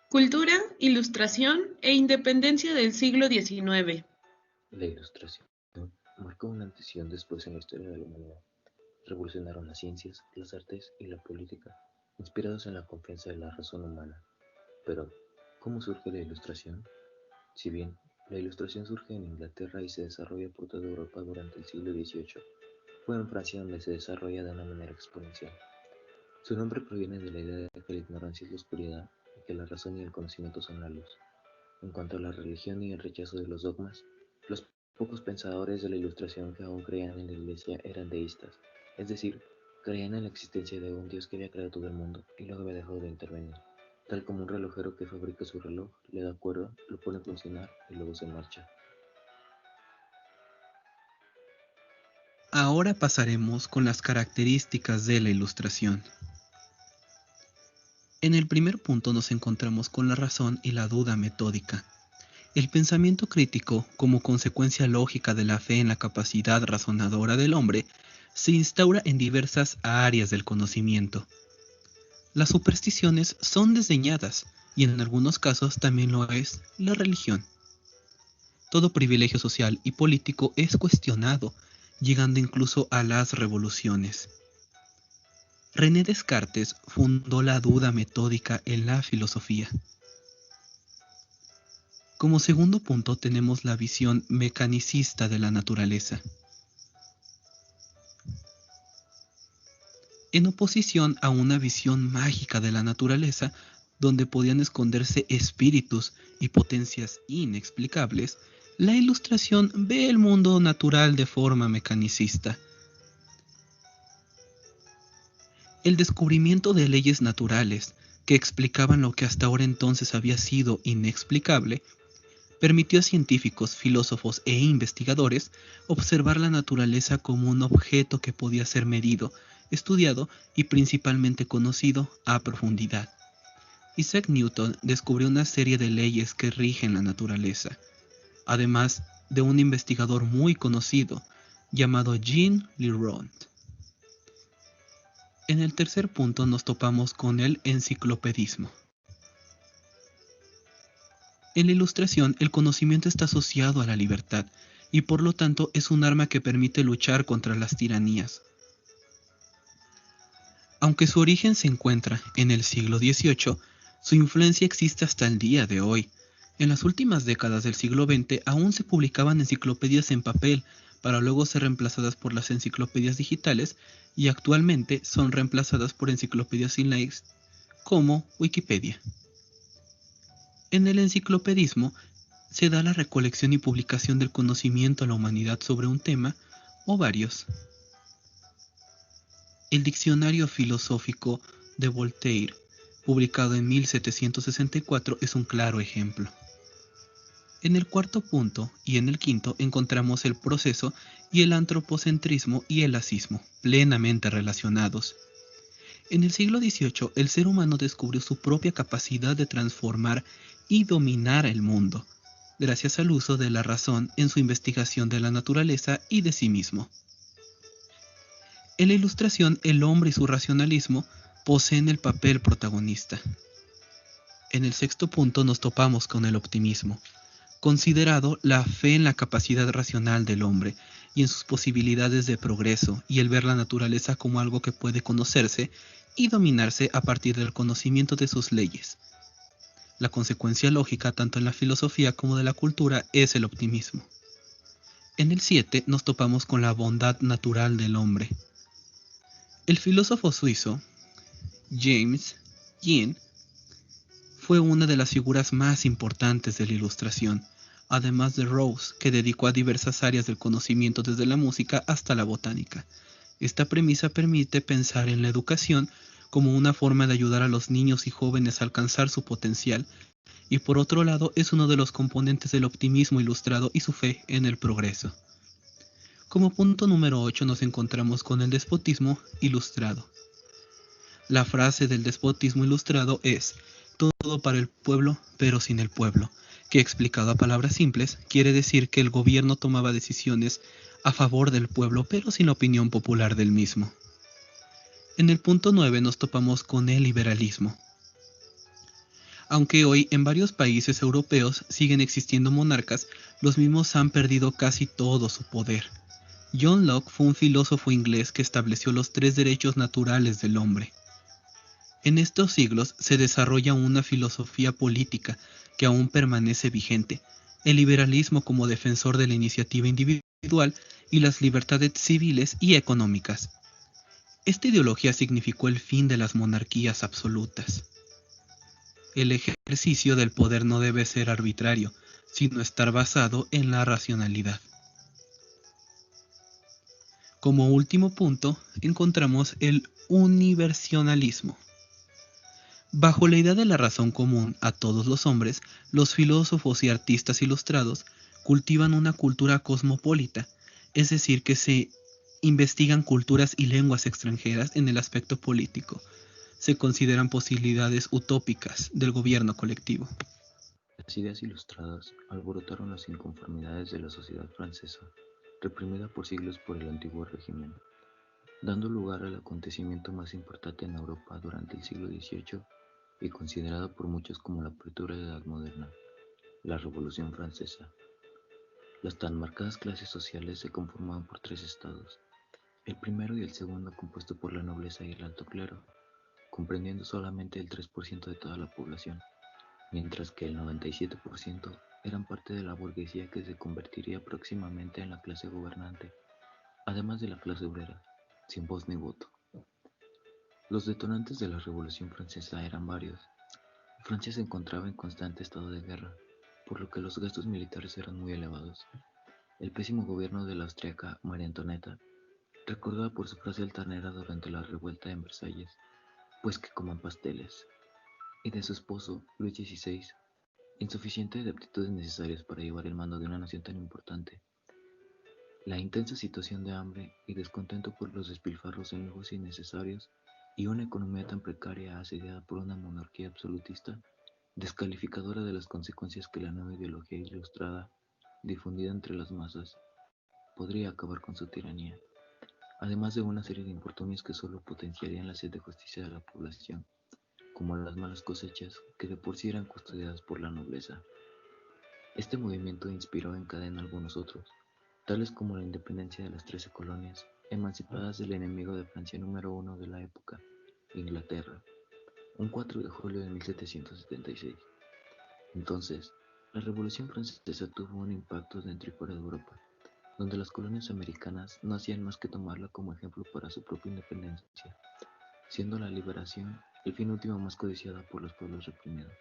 Cultura, Ilustración e Independencia del siglo XIX. La Ilustración marcó un antes y un después en la historia de la humanidad. Revolucionaron las ciencias, las artes y la política, inspirados en la confianza de la razón humana. Pero, ¿cómo surge la Ilustración? Si bien la Ilustración surge en Inglaterra y se desarrolla por toda Europa durante el siglo XVIII, fue en Francia donde se desarrolla de una manera exponencial. Su nombre proviene de la idea de que la ignorancia es la oscuridad y que la razón y el conocimiento son la luz. En cuanto a la religión y el rechazo de los dogmas, los pocos pensadores de la Ilustración que aún creían en la Iglesia eran deístas, es decir, creían en la existencia de un Dios que había creado todo el mundo y luego había dejado de intervenir, tal como un relojero que fabrica su reloj, le da cuerda, lo pone a funcionar y luego se marcha. Ahora pasaremos con las características de la Ilustración. En el primer punto nos encontramos con la razón y la duda metódica. El pensamiento crítico, como consecuencia lógica de la fe en la capacidad razonadora del hombre, se instaura en diversas áreas del conocimiento. Las supersticiones son desdeñadas y en algunos casos también lo es la religión. Todo privilegio social y político es cuestionado, llegando incluso a las revoluciones. René Descartes fundó la duda metódica en la filosofía. Como segundo punto tenemos la visión mecanicista de la naturaleza. En oposición a una visión mágica de la naturaleza, donde podían esconderse espíritus y potencias inexplicables, la Ilustración ve el mundo natural de forma mecanicista. El descubrimiento de leyes naturales, que explicaban lo que hasta ahora entonces había sido inexplicable, permitió a científicos, filósofos e investigadores observar la naturaleza como un objeto que podía ser medido, estudiado y principalmente conocido a profundidad. Isaac Newton descubrió una serie de leyes que rigen la naturaleza, además de un investigador muy conocido llamado Jean Leroy. En el tercer punto nos topamos con el enciclopedismo. En la Ilustración, el conocimiento está asociado a la libertad y por lo tanto es un arma que permite luchar contra las tiranías. Aunque su origen se encuentra en el siglo XVIII, su influencia existe hasta el día de hoy. En las últimas décadas del siglo XX aún se publicaban enciclopedias en papel para luego ser reemplazadas por las enciclopedias digitales y actualmente son reemplazadas por enciclopedias online como Wikipedia. En el enciclopedismo se da la recolección y publicación del conocimiento a la humanidad sobre un tema o varios. El Diccionario Filosófico de Voltaire, publicado en 1764, es un claro ejemplo. En el cuarto punto y en el quinto encontramos el proceso y el antropocentrismo y el asismo, plenamente relacionados. En el siglo XVIII, el ser humano descubrió su propia capacidad de transformar y dominar el mundo, gracias al uso de la razón en su investigación de la naturaleza y de sí mismo. En la Ilustración, el hombre y su racionalismo poseen el papel protagonista. En el sexto punto nos topamos con el optimismo, considerado la fe en la capacidad racional del hombre y en sus posibilidades de progreso y el ver la naturaleza como algo que puede conocerse y dominarse a partir del conocimiento de sus leyes. La consecuencia lógica tanto en la filosofía como de la cultura es el optimismo. En el 7 nos topamos con la bondad natural del hombre. El filósofo suizo James Jean fue una de las figuras más importantes de la Ilustración, además de Rawls, que dedicó a diversas áreas del conocimiento desde la música hasta la botánica. Esta premisa permite pensar en la educación como una forma de ayudar a los niños y jóvenes a alcanzar su potencial, y por otro lado es uno de los componentes del optimismo ilustrado y su fe en el progreso. Como punto número 8 nos encontramos con el despotismo ilustrado. La frase del despotismo ilustrado es: todo para el pueblo, pero sin el pueblo, que explicado a palabras simples, quiere decir que el gobierno tomaba decisiones a favor del pueblo, pero sin la opinión popular del mismo. En el punto 9 nos topamos con el liberalismo. Aunque hoy en varios países europeos siguen existiendo monarcas, los mismos han perdido casi todo su poder. John Locke fue un filósofo inglés que estableció los 3 derechos naturales del hombre. En estos siglos se desarrolla una filosofía política que aún permanece vigente, el liberalismo como defensor de la iniciativa individual y las libertades civiles y económicas. Esta ideología significó el fin de las monarquías absolutas. El ejercicio del poder no debe ser arbitrario, sino estar basado en la racionalidad. Como último punto, encontramos el universalismo. Bajo la idea de la razón común a todos los hombres, los filósofos y artistas ilustrados cultivan una cultura cosmopolita, es decir, que se investigan culturas y lenguas extranjeras en el aspecto político. Se consideran posibilidades utópicas del gobierno colectivo. Las ideas ilustradas alborotaron las inconformidades de la sociedad francesa, reprimida por siglos por el antiguo régimen, dando lugar al acontecimiento más importante en Europa durante el siglo XVIII y considerado por muchos como la apertura de la Edad Moderna, la Revolución Francesa. Las tan marcadas clases sociales se conformaban por 3 estados, el primero y el segundo compuesto por la nobleza y el alto clero, comprendiendo solamente el 3% de toda la población, mientras que el 97% eran parte de la burguesía que se convertiría próximamente en la clase gobernante, además de la clase obrera, sin voz ni voto. Los detonantes de la Revolución Francesa eran varios. Francia se encontraba en constante estado de guerra, por lo que los gastos militares eran muy elevados. El pésimo gobierno de la austríaca María Antonieta, recordada por su frase altanera durante la revuelta en Versalles, pues que coman pasteles, y de su esposo, Luis XVI, insuficiente de aptitudes necesarias para llevar el mando de una nación tan importante. La intensa situación de hambre y descontento por los despilfarros en lujos innecesarios y una economía tan precaria asediada por una monarquía absolutista, descalificadora de las consecuencias que la nueva ideología ilustrada, difundida entre las masas, podría acabar con su tiranía, además de una serie de infortunios que solo potenciarían la sed de justicia de la población, como las malas cosechas que de por sí eran custodiadas por la nobleza. Este movimiento inspiró en cadena algunos otros, tales como la independencia de las 13 colonias, emancipadas del enemigo de Francia número 1 de la época, Inglaterra, un 4 de julio de 1776. Entonces, la Revolución Francesa tuvo un impacto dentro y fuera de Europa, donde las colonias americanas no hacían más que tomarla como ejemplo para su propia independencia, siendo la liberación el fin último más codiciado por los pueblos reprimidos.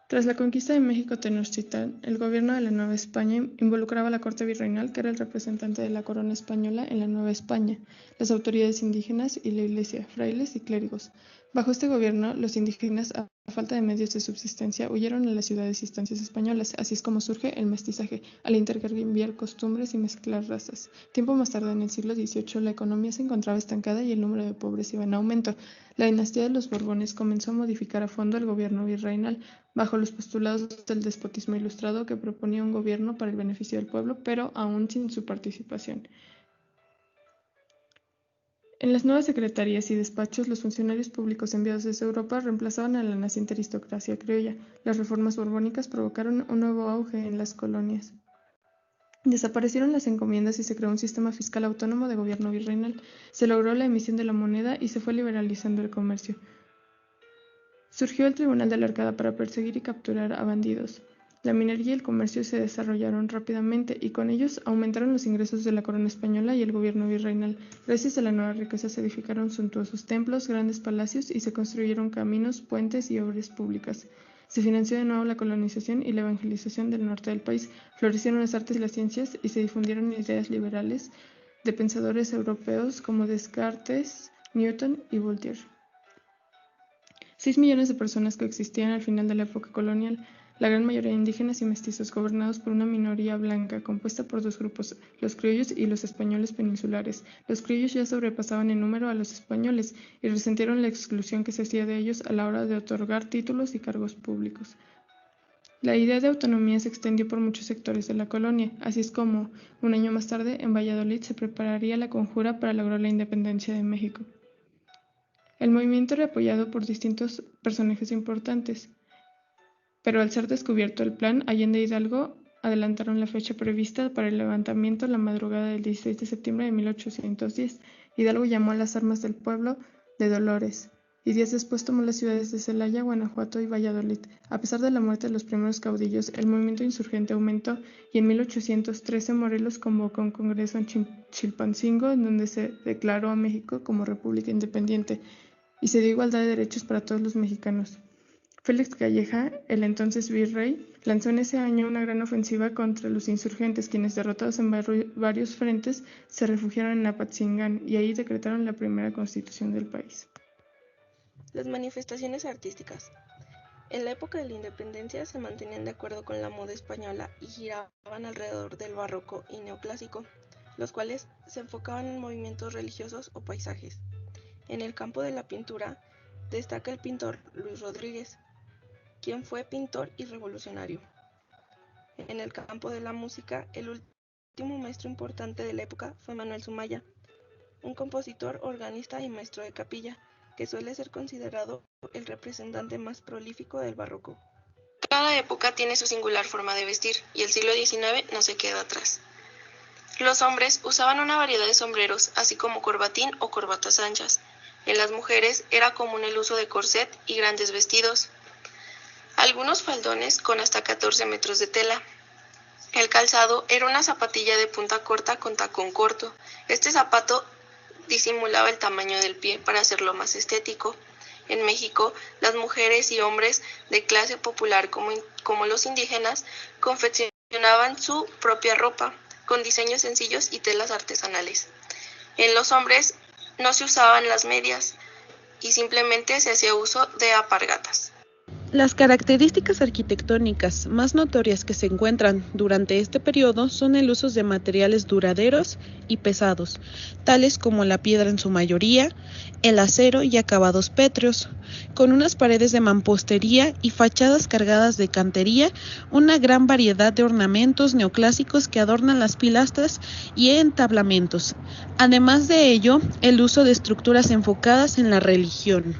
Tras la conquista de México Tenochtitlán, el gobierno de la Nueva España involucraba a la corte virreinal, que era el representante de la corona española en la Nueva España, las autoridades indígenas y la iglesia, frailes y clérigos. Bajo este gobierno, los indígenas, a falta de medios de subsistencia, huyeron a las ciudades y estancias españolas. Así es como surge el mestizaje, al intercambiar costumbres y mezclar razas. Tiempo más tarde, en el siglo XVIII, la economía se encontraba estancada y el número de pobres iba en aumento. La dinastía de los Borbones comenzó a modificar a fondo el gobierno virreinal, bajo los postulados del despotismo ilustrado, que proponía un gobierno para el beneficio del pueblo, pero aún sin su participación. En las nuevas secretarías y despachos, los funcionarios públicos enviados desde Europa reemplazaban a la naciente aristocracia criolla. Las reformas borbónicas provocaron un nuevo auge en las colonias. Desaparecieron las encomiendas y se creó un sistema fiscal autónomo de gobierno virreinal. Se logró la emisión de la moneda y se fue liberalizando el comercio. Surgió el Tribunal de la Arcada para perseguir y capturar a bandidos. La minería y el comercio se desarrollaron rápidamente y con ellos aumentaron los ingresos de la corona española y el gobierno virreinal. Gracias a la nueva riqueza se edificaron suntuosos templos, grandes palacios y se construyeron caminos, puentes y obras públicas. Se financió de nuevo la colonización y la evangelización del norte del país, florecieron las artes y las ciencias y se difundieron ideas liberales de pensadores europeos como Descartes, Newton y Voltaire. 6 millones de personas coexistían al final de la época colonial, la gran mayoría indígenas y mestizos, gobernados por una minoría blanca, compuesta por 2 grupos, los criollos y los españoles peninsulares. Los criollos ya sobrepasaban en número a los españoles y resintieron la exclusión que se hacía de ellos a la hora de otorgar títulos y cargos públicos. La idea de autonomía se extendió por muchos sectores de la colonia, así es como, un año más tarde, en Valladolid se prepararía la conjura para lograr la independencia de México. El movimiento era apoyado por distintos personajes importantes, pero al ser descubierto el plan, Allende e Hidalgo adelantaron la fecha prevista para el levantamiento la madrugada del 16 de septiembre de 1810. Hidalgo llamó a las armas del pueblo de Dolores, y días después tomó las ciudades de Celaya, Guanajuato y Valladolid. A pesar de la muerte de los primeros caudillos, el movimiento insurgente aumentó y en 1813 Morelos convocó un congreso en Chilpancingo en donde se declaró a México como república independiente y se dio igualdad de derechos para todos los mexicanos. Félix Calleja, el entonces virrey, lanzó en ese año una gran ofensiva contra los insurgentes, quienes derrotados en varios frentes se refugiaron en Apatzingán y ahí decretaron la primera constitución del país. Las manifestaciones artísticas. En la época de la independencia se mantenían de acuerdo con la moda española y giraban alrededor del barroco y neoclásico, los cuales se enfocaban en movimientos religiosos o paisajes. En el campo de la pintura destaca el pintor Luis Rodríguez, quien fue pintor y revolucionario. En el campo de la música, el último maestro importante de la época fue Manuel Sumaya, un compositor, organista y maestro de capilla, que suele ser considerado el representante más prolífico del barroco. Cada época tiene su singular forma de vestir, y el siglo XIX no se queda atrás. Los hombres usaban una variedad de sombreros, así como corbatín o corbatas anchas. En las mujeres era común el uso de corset y grandes vestidos. Algunos faldones con hasta 14 metros de tela. El calzado era una zapatilla de punta corta con tacón corto. Este zapato disimulaba el tamaño del pie para hacerlo más estético. En México, las mujeres y hombres de clase popular como los indígenas confeccionaban su propia ropa con diseños sencillos y telas artesanales. En los hombres no se usaban las medias y simplemente se hacía uso de alpargatas. Las características arquitectónicas más notorias que se encuentran durante este periodo son el uso de materiales duraderos y pesados, tales como la piedra en su mayoría, el acero y acabados pétreos, con unas paredes de mampostería y fachadas cargadas de cantería, una gran variedad de ornamentos neoclásicos que adornan las pilastras y entablamentos. Además de ello, el uso de estructuras enfocadas en la religión.